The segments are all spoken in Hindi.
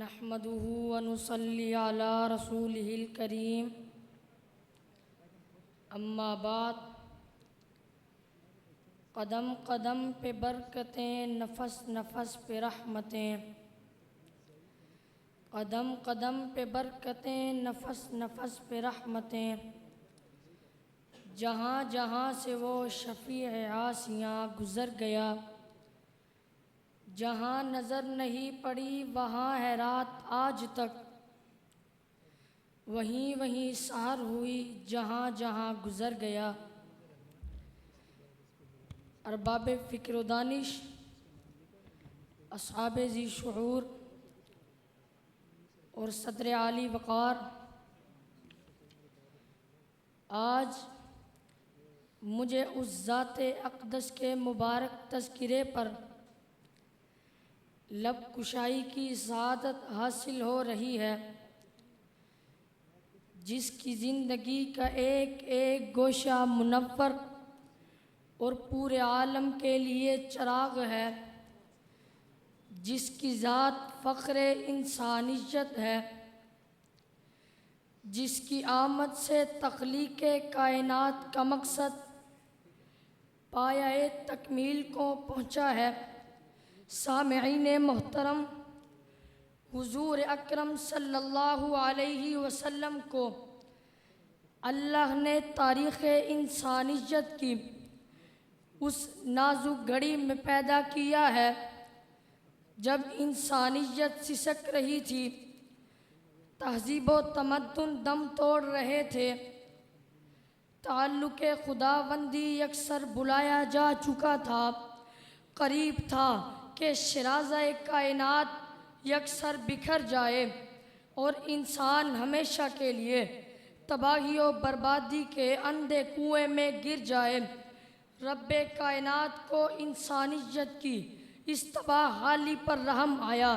नहमदुहु व नुसल्ली अला रसूलिहिल करीम। अम्मा बाद, कदम कदम पे बरकतें, नफस नफस पे रहमतें। कदम कदम पे बरकतें, नफस नफस पे रहमतें। जहाँ जहाँ से वो शफ़ी आसियाँ गुज़र गया, जहाँ नज़र नहीं पड़ी वहाँ है रात आज तक। वहीं वहीं सहर हुई जहाँ जहाँ गुज़र गया। अरबाब फ़िक्र व दानिश, अस्हाब ज़ी शुऊर और सदर आली वक़ार, आज मुझे उस ज़ाते अक़दस के मुबारक तज़किरे पर लब कुशाई की सआदत हासिल हो रही है, जिसकी ज़िंदगी का एक एक गोशा मुनव्वर और पूरे आलम के लिए चराग है, जिसकी ज़ात फ़ख्र इंसानियत है, जिसकी आमद से तख्लीक़ कायनात का मकसद पाया तकमील को पहुँचा है। सामिईन मोहतरम, हुज़ूर अकरम सल्लल्लाहु अलैहि वसल्लम को अल्लाह ने तारीख़ इंसानियत की उस नाजुक घड़ी में पैदा किया है जब इंसानियत सिसक रही थी, तहज़ीब व तमद्दुन दम तोड़ रहे थे, ताल्लुक़ खुदाबंदी यकसर बुलाया जा चुका था, करीब था कि शराज़ा कायनात यकसर बिखर जाए और इंसान हमेशा के लिए तबाही और बर्बादी के अंधे कुएं में गिर जाए। रब्बे कायनात को इंसानियत की इस तबाह हाली पर रहम आया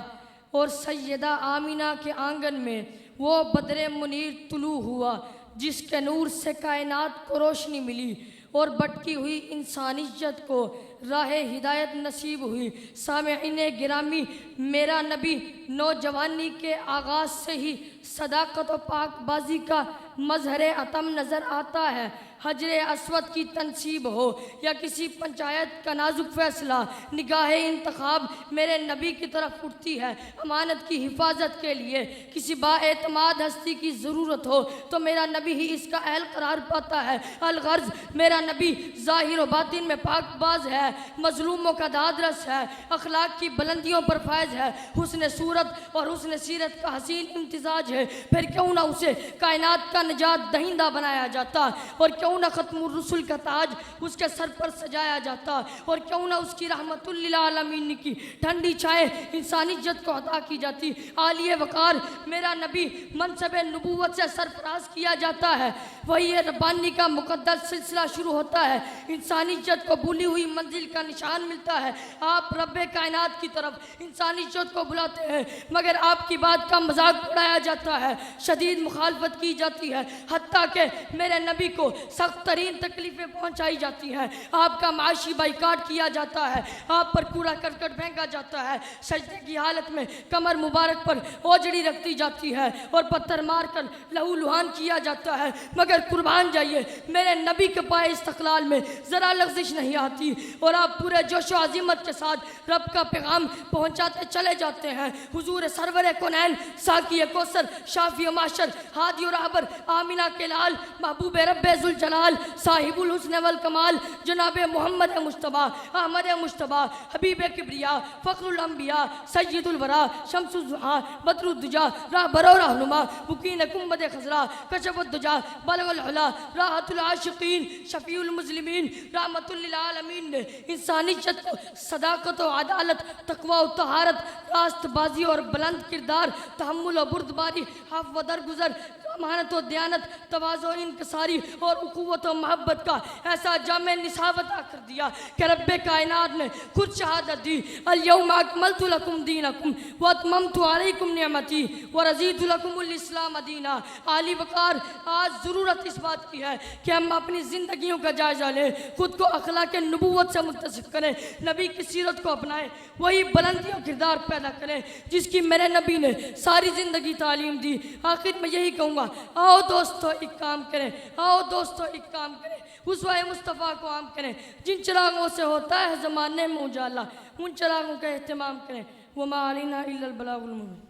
और सैयदा आमिना के आंगन में वो बदरे मुनीर तुलू हुआ, जिसके नूर से कायनात को रोशनी मिली और भटकी हुई इंसानियत को राह हिदायत नसीब हुई। सामिईन गिरामी, मेरा नबी नौजवानी के आगाज़ से ही सदाकत व पाकबाजी का मजहर अतम नज़र आता है। हजरे अस्वद की तनसीब हो या किसी पंचायत का नाजुक फैसला, निगाह इंतखाब मेरे नबी की तरफ उठती है। अमानत की हिफाजत के लिए किसी बाएतमाद हस्ती की ज़रूरत हो तो मेरा नबी ही इसका अहल करार पाता है। अलगर्ज, मेरा नबी ज़ाहिर व बातिन में पाकबाज है, मजलूमों का दादरस है, अखलाक की बुलंदियों पर फैज़ है, हुस्न सूरत और हुस्न सीरत का हसीन इम्तिजाज है। फिर क्यों ना उसे कायनात का निजात दहिंदा बनाया जाता, और क्यों ना खत्मुर रसूल का ताज उसके सर पर सजाया जाता, और क्यों ना उसकी रहमतुल लिल आलमीन की ठंडी चाय इंसानियत को अता की जाती। आलिए वक़ार मेरा नबी मनसब नबूवत से सरफराज किया जाता है, वही रब्बानी का मुक़द्दस सिलसिला शुरू होता है, इंसानियत को भूली हुई मंजिल का निशान मिलता है। आप रब्बे कायनात की तरफ इंसानियत को बुलाते हैं, मगर आपकी बात का मजाक उड़ाया जाता है, शदीद मुखालफत की जाती है, हत्ता के मेरे नबी को सख्त तरीन तकलीफ़ें पहुँचाई जाती हैं। आपका माशी बाइकाट किया जाता है, आप पर कूड़ा करकट फेंका जाता है, सजदे की हालत में कमर मुबारक पर ओजड़ी रखती जाती है और पत्थर मार कर लहू लुहान किया जाता है। मगर कुर्बान जाइए, मेरे नबी के पाए इस्तक़लाल में ज़रा लग़ज़िश नहीं आती और आप पूरे जोशो अज़ीमत के साथ रब का पैगाम पहुँचाते चले जाते हैं। हुजूर सरवर कौनैन, साकी कौसर, शाफ़ी माशर, हादी और रहबर, आमिना के लाल, महबूब रब्बे ज़ुल जलाल, साहिबुल हुस्न वल कमाल, जनाब मोहम्मद मुश्तबा, अहमद मुश्तबा, हबीब किब्रिया, फ़ख्रुल अंबिया, सय्यदुल वरा, शम्सुल ज़ुहा, बदरुद दुजा, रहबर और रहनुमा, मुकीन कुंबद खज़रा, कशफुद दुजा, बलगुल उला, राहतुल आशिकीन, शफ़ीउल मुज़लिमीन, रहमतुल लिल आलमीन ने इंसानियत को सदाकत व अदालत, तक़वा व तहारत, रास्तबाजी और बुलंद किरदार, तहम्मुल व बुर्दबारी हफ व दरगुजर, अमानत व दयानत, तवाज़ो इनकसारी और उखुवत व मोहब्बत का ऐसा जामे निसाब अता कर दिया कि रब्बे कायनात ने खुद शहादत दी, अल यौमा अकमलतु लकुम दीनकुम व अतममतु अलैकुम निअमती व रज़ीतु लकुमुल इस्लाम दीना। आली वकार, आज ज़रूरत इस बात की है कि हम अपनी ज़िंदगियों का जायज़ा लें, खुद को अखलाक नबूवत से मुत्तसिफ़ करें, नबी की सीरत को अपनाएं, वही बुलंदी और किरदार पैदा करें जिसकी मेरे नबी ने सारी ज़िंदगी तालीम दी। आखिर में यही कहूँगा, आओ दोस्तों एक काम करें, आओ दोस्तों एक काम करें, उस्वा मुस्तफ़ा को आम करें। जिन चिरागों से होता है ज़माने में उजाला, उन चिरागों का एहतमाम करें। वो मालिना इल्लल बलागुल मुबीन।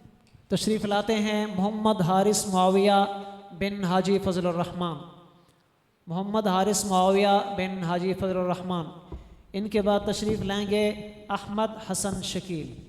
तशरीफ़ लाते हैं मोहम्मद हारिस मुआविया बिन हाजी फजलुर रहमान। मोहम्मद हारिस मुआविया बिन हाजी फजलुर रहमान। इनके बाद तशरीफ़ लाएंगे अहमद हसन शकील।